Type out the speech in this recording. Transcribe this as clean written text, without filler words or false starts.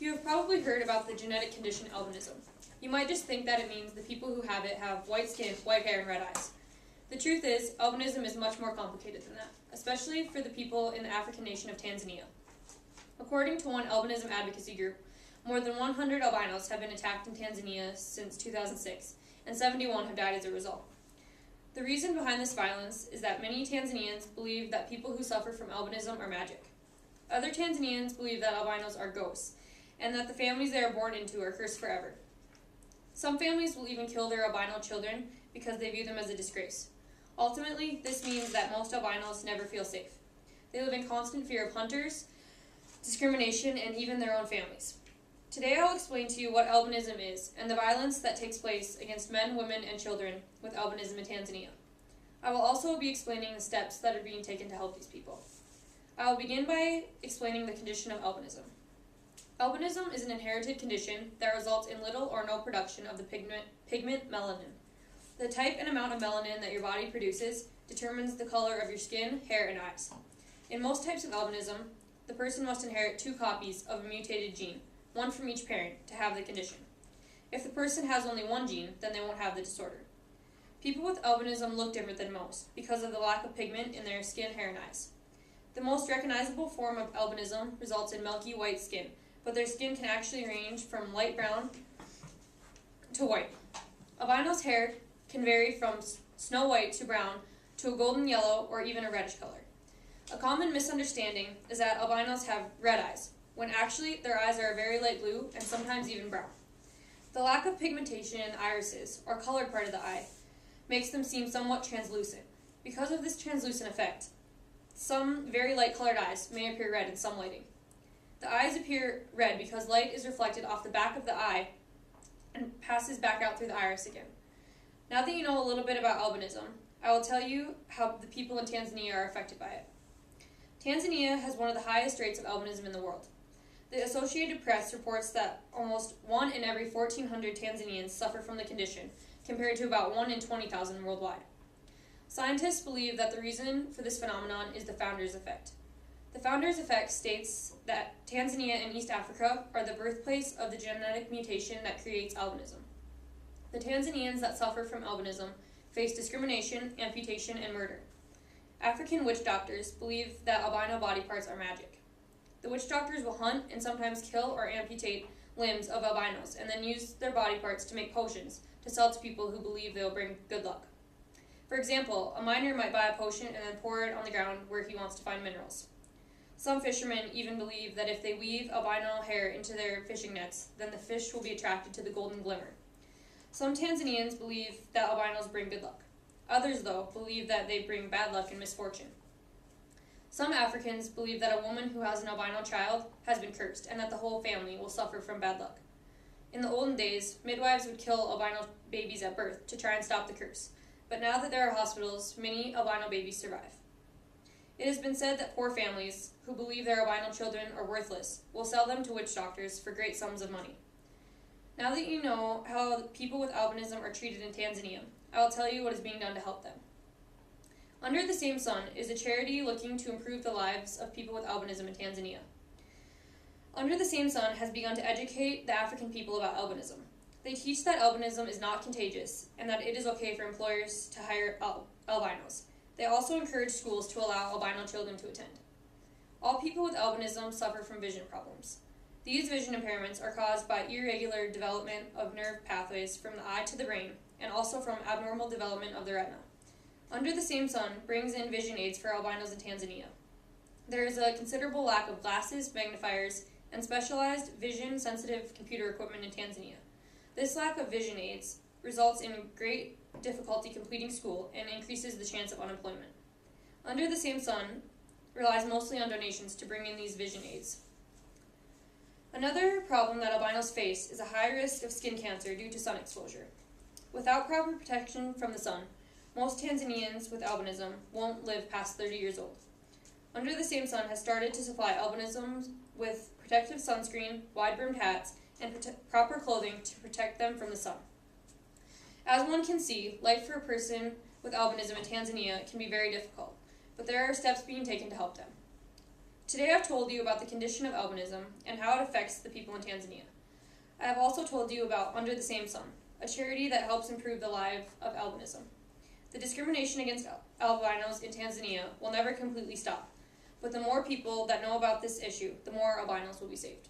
You have probably heard about the genetic condition albinism. You might just think that it means the people who have it have white skin, white hair, and red eyes. The truth is, albinism is much more complicated than that, especially for the people in the African nation of Tanzania. According to one albinism advocacy group, more than 100 albinos have been attacked in Tanzania since 2006, and 71 have died as a result. The reason behind this violence is that many Tanzanians believe that people who suffer from albinism are magic. Other Tanzanians believe that albinos are ghosts, and that the families they are born into are cursed forever. Some families will even kill their albino children because they view them as a disgrace. Ultimately, this means that most albinos never feel safe. They live in constant fear of hunters, discrimination, and even their own families. Today I will explain to you what albinism is and the violence that takes place against men, women, and children with albinism in Tanzania. I will also be explaining the steps that are being taken to help these people. I will begin by explaining the condition of albinism. Albinism is an inherited condition that results in little or no production of the pigment melanin. The type and amount of melanin that your body produces determines the color of your skin, hair, and eyes. In most types of albinism, the person must inherit 2 copies of a mutated gene, one from each parent, to have the condition. If the person has only 1 gene, then they won't have the disorder. People with albinism look different than most because of the lack of pigment in their skin, hair, and eyes. The most recognizable form of albinism results in milky white skin, but their skin can actually range from light brown to white. Albino's hair can vary from snow white to brown to a golden yellow or even a reddish color. A common misunderstanding is that albinos have red eyes, when actually their eyes are a very light blue and sometimes even brown. The lack of pigmentation in the irises, or colored part of the eye, makes them seem somewhat translucent. Because of this translucent effect, some very light colored eyes may appear red in some lighting. The eyes appear red because light is reflected off the back of the eye and passes back out through the iris again. Now that you know a little bit about albinism, I will tell you how the people in Tanzania are affected by it. Tanzania has one of the highest rates of albinism in the world. The Associated Press reports that almost 1 in every 1,400 Tanzanians suffer from the condition, compared to about 1 in 20,000 worldwide. Scientists believe that the reason for this phenomenon is the founder's effect. The founder's effect states that Tanzania and East Africa are the birthplace of the genetic mutation that creates albinism. The Tanzanians that suffer from albinism face discrimination, amputation, and murder. African witch doctors believe that albino body parts are magic. The witch doctors will hunt and sometimes kill or amputate limbs of albinos and then use their body parts to make potions to sell to people who believe they will bring good luck. For example, a miner might buy a potion and then pour it on the ground where he wants to find minerals. Some fishermen even believe that if they weave albino hair into their fishing nets, then the fish will be attracted to the golden glimmer. Some Tanzanians believe that albinos bring good luck. Others, though, believe that they bring bad luck and misfortune. Some Africans believe that a woman who has an albino child has been cursed and that the whole family will suffer from bad luck. In the olden days, midwives would kill albino babies at birth to try and stop the curse, but now that there are hospitals, many albino babies survive. It has been said that poor families, who believe their albino children are worthless, will sell them to witch doctors for great sums of money. Now that you know how people with albinism are treated in Tanzania, I will tell you what is being done to help them. Under the Same Sun is a charity looking to improve the lives of people with albinism in Tanzania. Under the Same Sun has begun to educate the African people about albinism. They teach that albinism is not contagious and that it is okay for employers to hire albinos. They also encourage schools to allow albino children to attend. All people with albinism suffer from vision problems. These vision impairments are caused by irregular development of nerve pathways from the eye to the brain and also from abnormal development of the retina. Under the Same Sun brings in vision aids for albinos in Tanzania. There is a considerable lack of glasses, magnifiers, and specialized vision-sensitive computer equipment in Tanzania. This lack of vision aids results in great difficulty completing school and increases the chance of unemployment. Under the Same Sun relies mostly on donations to bring in these vision aids. Another problem that albinos face is a high risk of skin cancer due to sun exposure. Without proper protection from the sun, most Tanzanians with albinism won't live past 30 years old. Under the Same Sun has started to supply albinism with protective sunscreen, wide-brimmed hats, and proper clothing to protect them from the sun. As one can see, life for a person with albinism in Tanzania can be very difficult, but there are steps being taken to help them. Today I've told you about the condition of albinism and how it affects the people in Tanzania. I have also told you about Under the Same Sun, a charity that helps improve the life of albinism. The discrimination against albinos in Tanzania will never completely stop, but the more people that know about this issue, the more albinos will be saved.